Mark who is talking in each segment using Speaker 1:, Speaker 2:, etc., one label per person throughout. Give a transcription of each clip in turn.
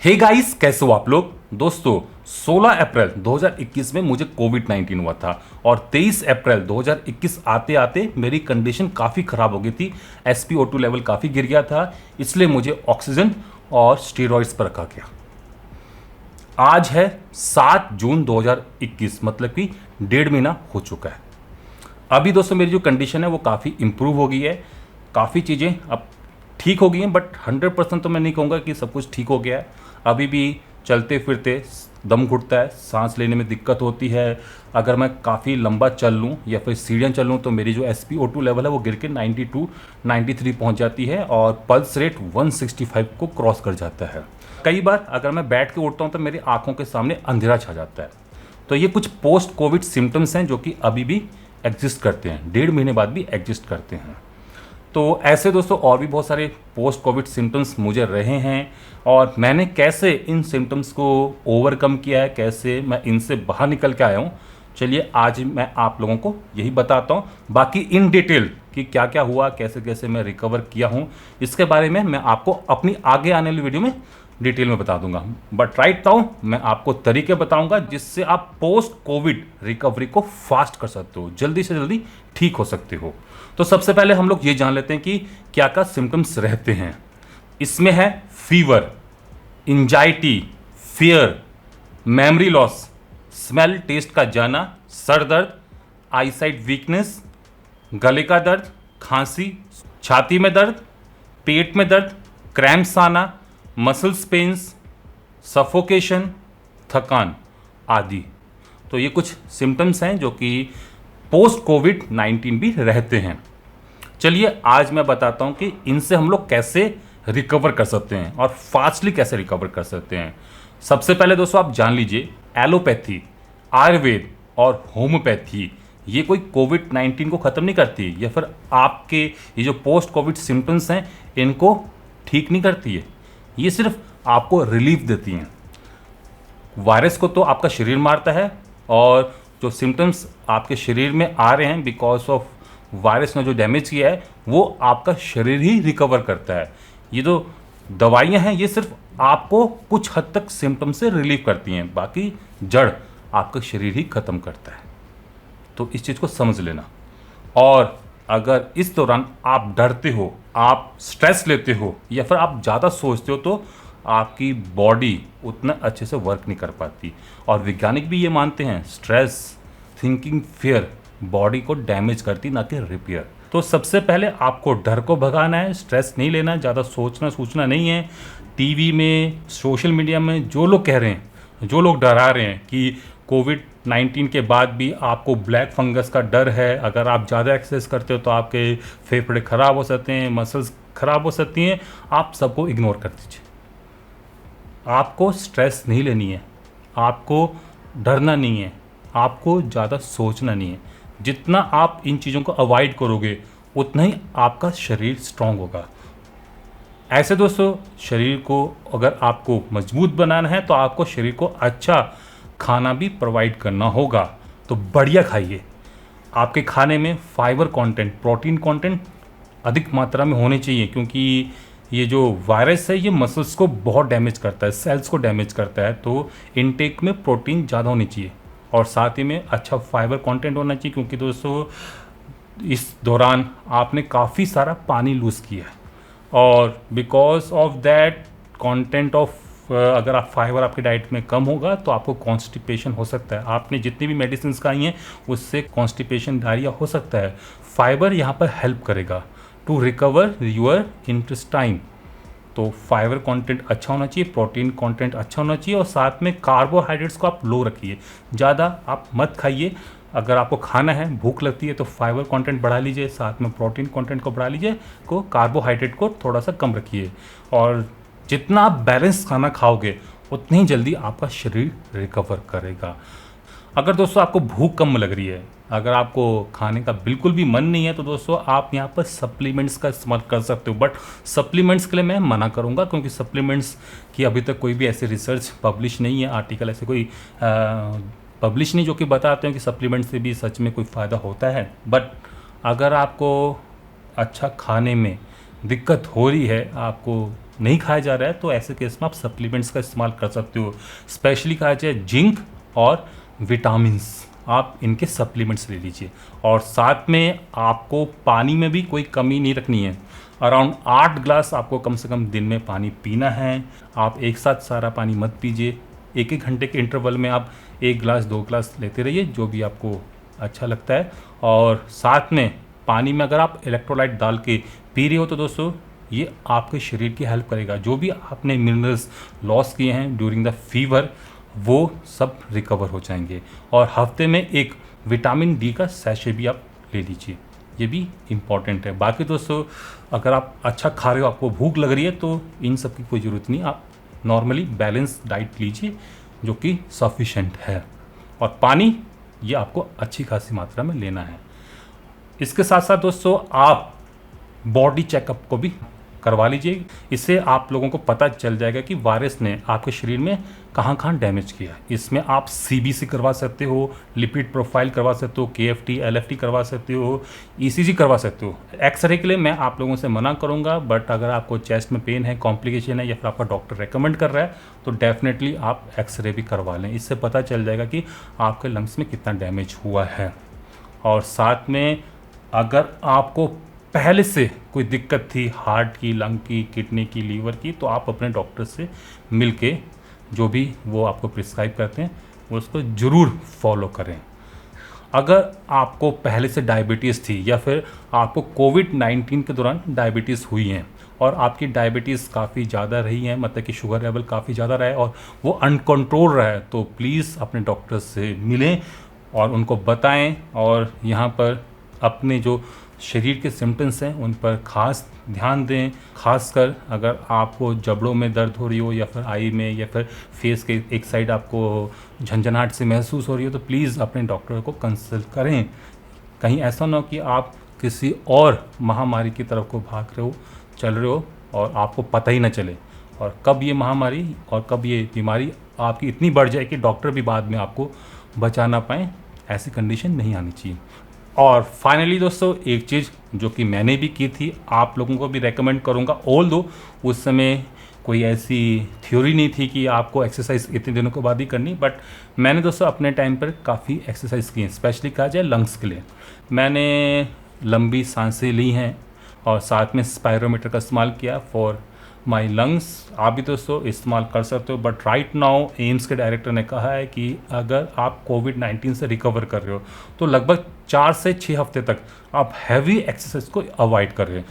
Speaker 1: Hey guys, कैसे हो आप लोग। दोस्तों 16 अप्रैल 2021 में मुझे कोविड-19 हुआ था और 23 अप्रैल 2021 आते आते मेरी कंडीशन काफ़ी ख़राब हो गई थी। SpO2 लेवल काफ़ी गिर गया था, इसलिए मुझे ऑक्सीजन और स्टेरॉइड्स पर रखा गया। आज है 7 जून 2021, मतलब कि 1.5 महीना हो चुका है। अभी दोस्तों मेरी जो कंडीशन है वो काफ़ी इम्प्रूव हो गई है, काफ़ी चीज़ें अब ठीक हो गई हैं, बट 100% तो मैं नहीं कहूँगा कि सब कुछ ठीक हो गया है। अभी भी चलते फिरते दम घुटता है, सांस लेने में दिक्कत होती है। अगर मैं काफ़ी लंबा चल लूँ या फिर सीढ़ियाँ चल लूँ तो मेरी जो SpO2 लेवल है वो गिर के 92 93 पहुँच जाती है और पल्स रेट 165 को क्रॉस कर जाता है। कई बार अगर मैं बैठ के उठता हूँ तो मेरी आँखों के सामने अंधेरा छा जाता है। तो ये कुछ पोस्ट कोविड सिम्टम्स हैं जो कि अभी भी एग्जिस्ट करते हैं, 1.5 महीने बाद भी एग्जिस्ट करते हैं। तो ऐसे दोस्तों और भी बहुत सारे पोस्ट कोविड सिम्टम्स मुझे रहे हैं और मैंने कैसे इन सिम्टम्स को ओवरकम किया है, कैसे मैं इनसे बाहर निकल के आया हूँ, चलिए आज मैं आप लोगों को यही बताता हूँ। बाकी इन डिटेल कि क्या क्या हुआ, कैसे कैसे मैं रिकवर किया हूँ, इसके बारे में मैं आपको अपनी आगे आने वाली वीडियो में डिटेल में बता दूंगा। बट राइट नाउ मैं आपको तरीके बताऊंगा जिससे आप पोस्ट कोविड रिकवरी को फास्ट कर सकते हो, जल्दी से जल्दी ठीक हो सकते हो। तो सबसे पहले हम लोग ये जान लेते हैं कि क्या क्या सिम्टम्स रहते हैं। इसमें है fever, anxiety, fear, memory loss, smell taste का जाना, सर दर्द, आईसाइट वीकनेस, गले का दर्द, खांसी, छाती में दर्द, पेट में दर्द, क्रैम्प्स आना, मसल्स पेन्स, सफोकेशन, थकान आदि। तो ये कुछ सिम्टम्स हैं जो कि पोस्ट कोविड-19 भी रहते हैं। चलिए आज मैं बताता हूं कि इनसे हम लोग कैसे रिकवर कर सकते हैं और फास्टली कैसे रिकवर कर सकते हैं। सबसे पहले दोस्तों आप जान लीजिए, एलोपैथी, आयुर्वेद और होम्योपैथी ये कोई कोविड-19 को ख़त्म नहीं करती या फिर आपके ये जो पोस्ट कोविड सिम्टम्स हैं इनको ठीक नहीं करती है, ये सिर्फ आपको रिलीफ देती हैं। वायरस को तो आपका शरीर मारता है और जो सिम्टम्स आपके शरीर में आ रहे हैं बिकॉज ऑफ वायरस ने जो डैमेज किया है वो आपका शरीर ही रिकवर करता है। ये जो दवाइयाँ हैं ये सिर्फ आपको कुछ हद तक सिम्टम्स से रिलीव करती हैं, बाकी जड़ आपका शरीर ही ख़त्म करता है। तो इस चीज़ को समझ लेना। और अगर इस दौरान आप डरते हो, आप स्ट्रेस लेते हो या फिर आप ज़्यादा सोचते हो तो आपकी बॉडी उतना अच्छे से वर्क नहीं कर पाती। और वैज्ञानिक भी ये मानते हैं स्ट्रेस, थिंकिंग, फियर बॉडी को डैमेज करती, ना कि रिपेयर। तो सबसे पहले आपको डर को भगाना है, स्ट्रेस नहीं लेना, ज़्यादा सोचना नहीं है। टीवी में, सोशल मीडिया में जो लोग कह रहे हैं, जो लोग डरा रहे हैं कि कोविड-19 के बाद भी आपको ब्लैक फंगस का डर है, अगर आप ज़्यादा एक्सरसाइज करते हो तो आपके फेफड़े ख़राब हो सकते हैं, मसल्स ख़राब हो सकती हैं, आप सबको इग्नोर कर दीजिए। आपको स्ट्रेस नहीं लेनी है, आपको डरना नहीं है, आपको ज़्यादा सोचना नहीं है। जितना आप इन चीज़ों को अवॉइड करोगे उतना ही आपका शरीर स्ट्रांग होगा। ऐसे दोस्तों शरीर को अगर आपको मजबूत बनाना है तो आपको शरीर को अच्छा खाना भी प्रोवाइड करना होगा। तो बढ़िया खाइए। आपके खाने में फाइबर कंटेंट, प्रोटीन कंटेंट अधिक मात्रा में होने चाहिए, क्योंकि ये जो वायरस है ये मसल्स को बहुत डैमेज करता है, सेल्स को डैमेज करता है। तो इनटेक में प्रोटीन ज़्यादा होनी चाहिए और साथ ही में अच्छा फाइबर कंटेंट होना चाहिए, क्योंकि दोस्तों इस दौरान आपने काफ़ी सारा पानी लूज़ किया है और because of that content of अगर आप फाइबर आपकी डाइट में कम होगा तो आपको कॉन्स्टिपेशन हो सकता है। आपने जितनी भी मेडिसिन खाई हैं उससे कॉन्स्टिपेशन, डायरिया हो सकता है। फाइबर यहाँ पर हेल्प करेगा टू रिकवर योर इंटेस्टाइन। तो फाइबर कंटेंट अच्छा होना चाहिए, प्रोटीन कंटेंट अच्छा होना चाहिए और साथ में कार्बोहाइड्रेट्स को आप लो रखिए, ज़्यादा आप मत खाइए। अगर आपको खाना है, भूख लगती है तो फाइबर कंटेंट बढ़ा लीजिए, साथ में प्रोटीन कंटेंट को बढ़ा लीजिए, को कार्बोहाइड्रेट को थोड़ा सा कम रखिए। और जितना आप बैलेंस खाना खाओगे उतनी ही जल्दी आपका शरीर रिकवर करेगा। अगर दोस्तों आपको भूख कम लग रही है, अगर आपको खाने का बिल्कुल भी मन नहीं है तो दोस्तों आप यहाँ पर सप्लीमेंट्स का इस्तेमाल कर सकते हो। बट सप्लीमेंट्स के लिए मैं मना करूँगा, क्योंकि सप्लीमेंट्स की अभी तक कोई भी ऐसी रिसर्च पब्लिश नहीं है, आर्टिकल ऐसे कोई पब्लिश नहीं जो कि बताते हैं कि सप्लीमेंट से भी सच में कोई फ़ायदा होता है। बट अगर आपको अच्छा खाने में दिक्कत हो रही है, आपको नहीं खाया जा रहा है तो ऐसे केस में आप सप्लीमेंट्स का इस्तेमाल कर सकते हो। स्पेशली कहा जाए जिंक और विटामिन्स, आप इनके सप्लीमेंट्स ले लीजिए। और साथ में आपको पानी में भी कोई कमी नहीं रखनी है। अराउंड 8 ग्लास आपको कम से कम दिन में पानी पीना है। आप एक साथ सारा पानी मत पीजिए, एक एक घंटे के इंटरवल में आप 1 ग्लास 2 ग्लास लेते रहिए, जो भी आपको अच्छा लगता है। और साथ में पानी में अगर आप इलेक्ट्रोलाइट डाल के पी रहे हो तो दोस्तों ये आपके शरीर की हेल्प करेगा। जो भी आपने मिनरल्स लॉस किए हैं ड्यूरिंग द फीवर वो सब रिकवर हो जाएंगे। और हफ्ते में एक विटामिन डी का सैशे भी आप ले लीजिए, ये भी इम्पॉर्टेंट है। बाकी दोस्तों अगर आप अच्छा खा रहे हो, आपको भूख लग रही है, तो इन सब की कोई ज़रूरत नहीं, आप नॉर्मली बैलेंस डाइट लीजिए जो कि सफिशेंट है। और पानी ये आपको अच्छी खासी मात्रा में लेना है। इसके साथ साथ दोस्तों आप बॉडी चेकअप को भी करवा लीजिए। इससे आप लोगों को पता चल जाएगा कि वायरस ने आपके शरीर में कहाँ कहाँ डैमेज किया। इसमें आप सीबीसी करवा सकते हो, लिपिड प्रोफाइल करवा सकते हो, केएफटी एलएफटी करवा सकते हो, ईसीजी करवा सकते हो। एक्सरे के लिए मैं आप लोगों से मना करूँगा, बट अगर आपको चेस्ट में पेन है, कॉम्प्लिकेशन है, या फिर आपका डॉक्टर रेकमेंड कर रहा है तो डेफिनेटली आप एक्सरे भी करवा लें। इससे पता चल जाएगा कि आपके लंग्स में कितना डैमेज हुआ है। और साथ में अगर आपको पहले से कोई दिक्कत थी हार्ट की, लंग की, किडनी की, लीवर की, तो आप अपने डॉक्टर से मिल के जो भी वो आपको प्रिस्क्राइब करते हैं वो उसको ज़रूर फॉलो करें। अगर आपको पहले से डायबिटीज़ थी या फिर आपको कोविड-19 के दौरान डायबिटीज़ हुई हैं और आपकी डायबिटीज़ काफ़ी ज़्यादा रही है, मतलब कि शुगर लेवल काफ़ी ज़्यादा रहा है और वो अनकंट्रोल रहा है, तो प्लीज़ अपने डॉक्टर से मिलें और उनको बताएं। और यहाँ पर अपने जो शरीर के सिम्टम्स हैं उन पर खास ध्यान दें। खासकर अगर आपको जबड़ों में दर्द हो रही हो, या फिर आई में, या फिर फेस के एक साइड आपको झंझनाहट से महसूस हो रही हो, तो प्लीज़ अपने डॉक्टर को कंसल्ट करें। कहीं ऐसा ना हो कि आप किसी और महामारी की तरफ को भाग रहे हो, चल रहे हो और आपको पता ही ना चले, और कब ये महामारी और कब ये बीमारी आपकी इतनी बढ़ जाए कि डॉक्टर भी बाद में आपको बचा ना पाएँ। ऐसी कंडीशन नहीं आनी चाहिए। और फाइनली दोस्तों एक चीज़ जो कि मैंने भी की थी, आप लोगों को भी रेकमेंड करूँगा, ऑल्दो उस समय कोई ऐसी थ्योरी नहीं थी कि आपको एक्सरसाइज इतने दिनों के बाद ही करनी, बट मैंने दोस्तों अपने टाइम पर काफ़ी एक्सरसाइज की है। स्पेशली कहा जाए लंग्स के लिए मैंने लंबी सांसें ली हैं और साथ में स्पायरोमीटर का इस्तेमाल किया फॉर माई लंग्स। आप भी दोस्तों इस्तेमाल कर सकते हो, बट राइट नाउ एम्स के डायरेक्टर ने कहा है कि अगर आप कोविड-19 से रिकवर कर रहे हो तो लगभग 4 से 6 हफ्ते तक आप हैवी एक्सरसाइज को अवॉइड कर रहे हैं।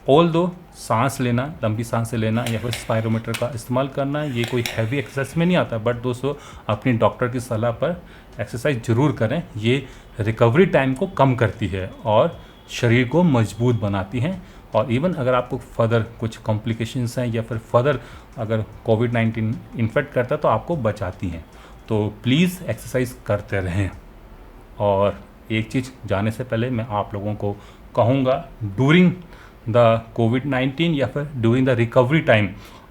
Speaker 1: ऑल दो सांस लेना, लंबी सांसें लेना या फिर स्पायरोमीटर का इस्तेमाल करना, ये कोई हैवी एक्सरसाइज में नहीं आता, बट दोस्तों अपनी डॉक्टर की सलाह पर एक्सरसाइज ज़रूर करें। ये रिकवरी टाइम को कम करती है और शरीर को मजबूत बनाती हैं। और इवन अगर आपको फर्दर कुछ कॉम्प्लिकेशंस हैं या फिर फर्दर अगर कोविड-19 इन्फेक्ट करता है तो आपको बचाती हैं। तो प्लीज़ एक्सरसाइज करते रहें। और एक चीज़ जाने से पहले मैं आप लोगों को कहूँगा, ड्यूरिंग द कोविड-19 या फिर ड्यूरिंग द रिकवरी टाइम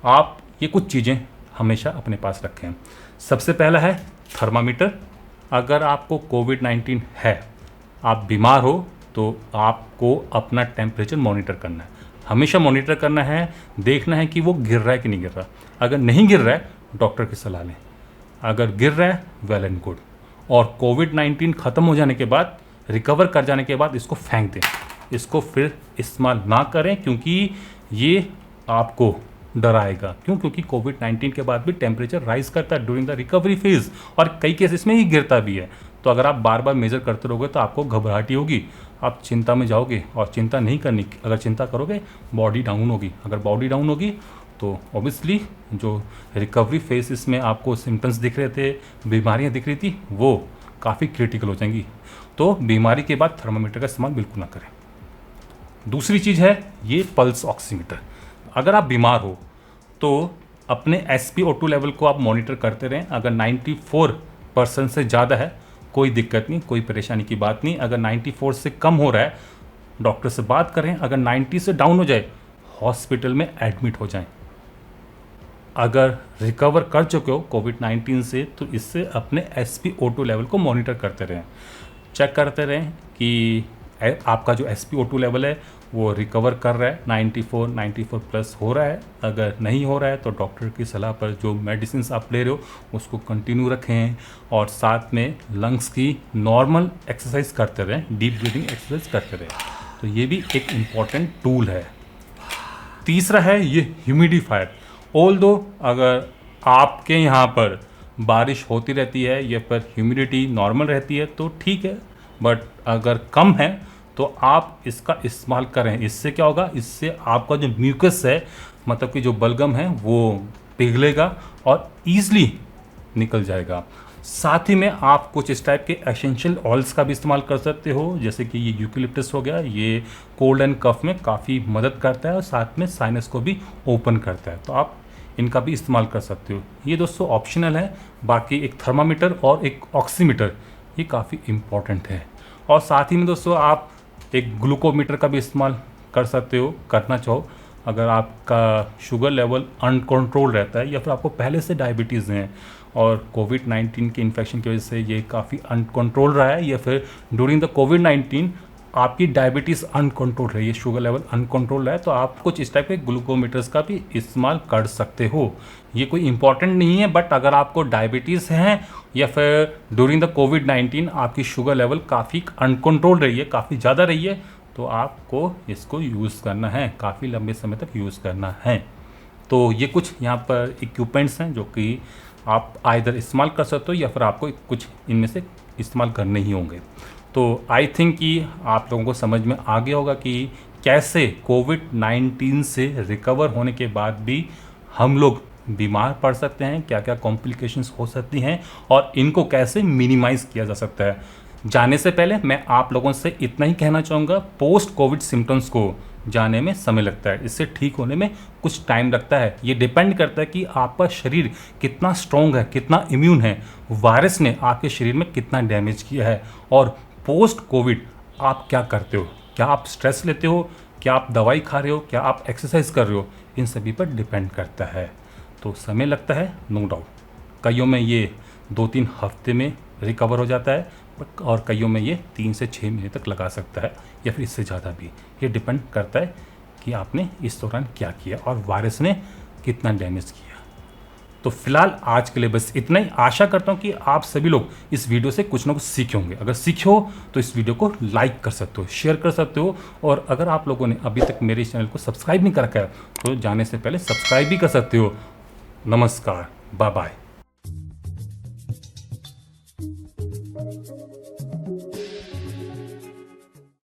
Speaker 1: आप ये कुछ चीज़ें हमेशा अपने पास रखें। सबसे पहला है थर्मामीटर। अगर आपको कोविड-19 है, आप बीमार हो, तो आपको अपना टेम्परेचर मॉनिटर करना है, हमेशा मॉनिटर करना है, देखना है कि वो गिर रहा है कि नहीं गिर रहा। अगर नहीं गिर रहा है डॉक्टर की सलाह लें, अगर गिर रहा है वेल एंड गुड। और कोविड-19 ख़त्म हो जाने के बाद, रिकवर कर जाने के बाद इसको फेंक दें, इसको फिर इस्तेमाल ना करें, क्योंकि ये आपको डराएगा। क्यों? क्योंकि कोविड-19 के बाद भी टेम्परेचर राइज करता है ड्यूरिंग द रिकवरी फेज़ और कई केसेस में ही गिरता भी है। तो अगर आप बार बार मेज़र करते रहोगे तो आपको घबराहट होगी, आप चिंता में जाओगे, और चिंता नहीं करनी। अगर चिंता करोगे बॉडी डाउन होगी, अगर बॉडी डाउन होगी तो ऑब्वियसली जो रिकवरी फेसेस में आपको सिम्टम्स दिख रहे थे, बीमारियां दिख रही थी, वो काफ़ी क्रिटिकल हो जाएंगी। तो बीमारी के बाद थर्मामीटर का इस्तेमाल बिल्कुल ना करें। दूसरी चीज़ है ये पल्स ऑक्सीमीटर। अगर आप बीमार हो तो अपने SpO2 लेवल को आप मॉनिटर करते रहें। अगर 94% से ज़्यादा है कोई दिक्कत नहीं, कोई परेशानी की बात नहीं। अगर 94 से कम हो रहा है डॉक्टर से बात करें। अगर 90 से डाउन हो जाए हॉस्पिटल में एडमिट हो जाएं। अगर रिकवर कर चुके हो कोविड-19 से तो इससे अपने SpO2 लेवल को मॉनिटर करते रहें, चेक करते रहें कि आपका जो SpO2 लेवल है वो रिकवर कर रहा है, 94 प्लस हो रहा है। अगर नहीं हो रहा है तो डॉक्टर की सलाह पर जो मेडिसिन आप ले रहे हो उसको कंटिन्यू रखें और साथ में लंग्स की नॉर्मल एक्सरसाइज करते रहें, डीप ब्रीदिंग एक्सरसाइज करते रहें। तो ये भी एक इम्पॉर्टेंट टूल है। तीसरा है ये ह्यूमिडिफायर। ऑल्दो अगर आपके यहाँ पर बारिश होती रहती है या फिर ह्यूमिडिटी नॉर्मल रहती है तो ठीक है, बट अगर कम है तो आप इसका इस्तेमाल करें। इससे क्या होगा, इससे आपका जो म्यूकस है, मतलब कि जो बलगम है, वो पिघलेगा और ईज़िली निकल जाएगा। साथ ही में आप कुछ इस टाइप के एसेंशियल ऑयल्स का भी इस्तेमाल कर सकते हो, जैसे कि ये यूकेलिप्टस हो गया, ये कोल्ड एंड कफ में काफ़ी मदद करता है और साथ में साइनस को भी ओपन करता है, तो आप इनका भी इस्तेमाल कर सकते हो। ये दोस्तों ऑप्शनल है। बाकी एक थर्मामीटर और एक ऑक्सीमीटर ये काफ़ी इम्पॉर्टेंट है। और साथ ही में दोस्तों आप एक ग्लूकोमीटर का भी इस्तेमाल कर सकते हो, करना चाहो। अगर आपका शुगर लेवल अनकंट्रोल रहता है या फिर आपको पहले से डायबिटीज़ हैं और कोविड-19 के इन्फेक्शन की वजह से ये काफ़ी अनकंट्रोल रहा है, या फिर ड्यूरिंग द कोविड-19 आपकी डायबिटीज़ अनकंट्रोल रही है, शुगर लेवल अनकंट्रोल रहा है, तो आप कुछ इस टाइप के ग्लूकोमीटर्स का भी इस्तेमाल कर सकते हो। ये कोई इंपॉर्टेंट नहीं है, बट अगर आपको डायबिटीज़ है या फिर ड्यूरिंग द कोविड-19 आपकी शुगर लेवल काफ़ी अनकंट्रोल रही है, काफ़ी ज़्यादा रही है, तो आपको इसको यूज़ करना है, काफ़ी लंबे समय तक यूज़ करना है। तो ये कुछ यहाँ पर इक्विपमेंट्स हैं जो कि आप आइदर इस्तेमाल कर सकते हो या फिर आपको कुछ इनमें से इस्तेमाल करने ही होंगे। तो आई थिंक कि आप लोगों को समझ में आ गया होगा कि कैसे कोविड-19 से रिकवर होने के बाद भी हम लोग बीमार पड़ सकते हैं, क्या क्या कॉम्प्लिकेशंस हो सकती हैं और इनको कैसे मिनिमाइज़ किया जा सकता है। जाने से पहले मैं आप लोगों से इतना ही कहना चाहूँगा, पोस्ट कोविड सिम्टम्स को जाने में समय लगता है, इससे ठीक होने में कुछ टाइम लगता है। ये डिपेंड करता है कि आपका शरीर कितना स्ट्रॉन्ग है, कितना इम्यून है, वायरस ने आपके शरीर में कितना डैमेज किया है, और पोस्ट कोविड आप क्या करते हो, क्या आप स्ट्रेस लेते हो, क्या आप दवाई खा रहे हो, क्या आप एक्सरसाइज कर रहे हो, इन सभी पर डिपेंड करता है। तो समय लगता है, नो डाउट। कईयों में ये 2-3 हफ्ते में रिकवर हो जाता है और कईयों में ये 3 से 6 महीने तक लगा सकता है या फिर इससे ज़्यादा भी। ये डिपेंड करता है कि आपने इस दौरान क्या किया और वायरस ने कितना डैमेज किया। तो फिलहाल आज के लिए बस इतना ही। आशा करता हूँ कि आप सभी लोग इस वीडियो से कुछ ना कुछ सीखे होंगे। अगर सीखे हो तो इस वीडियो को लाइक कर सकते हो, शेयर कर सकते हो, और अगर आप लोगों ने अभी तक मेरे इस चैनल को सब्सक्राइब नहीं कर रखा है तो जाने से पहले सब्सक्राइब भी कर सकते हो। नमस्कार, बाय बाय।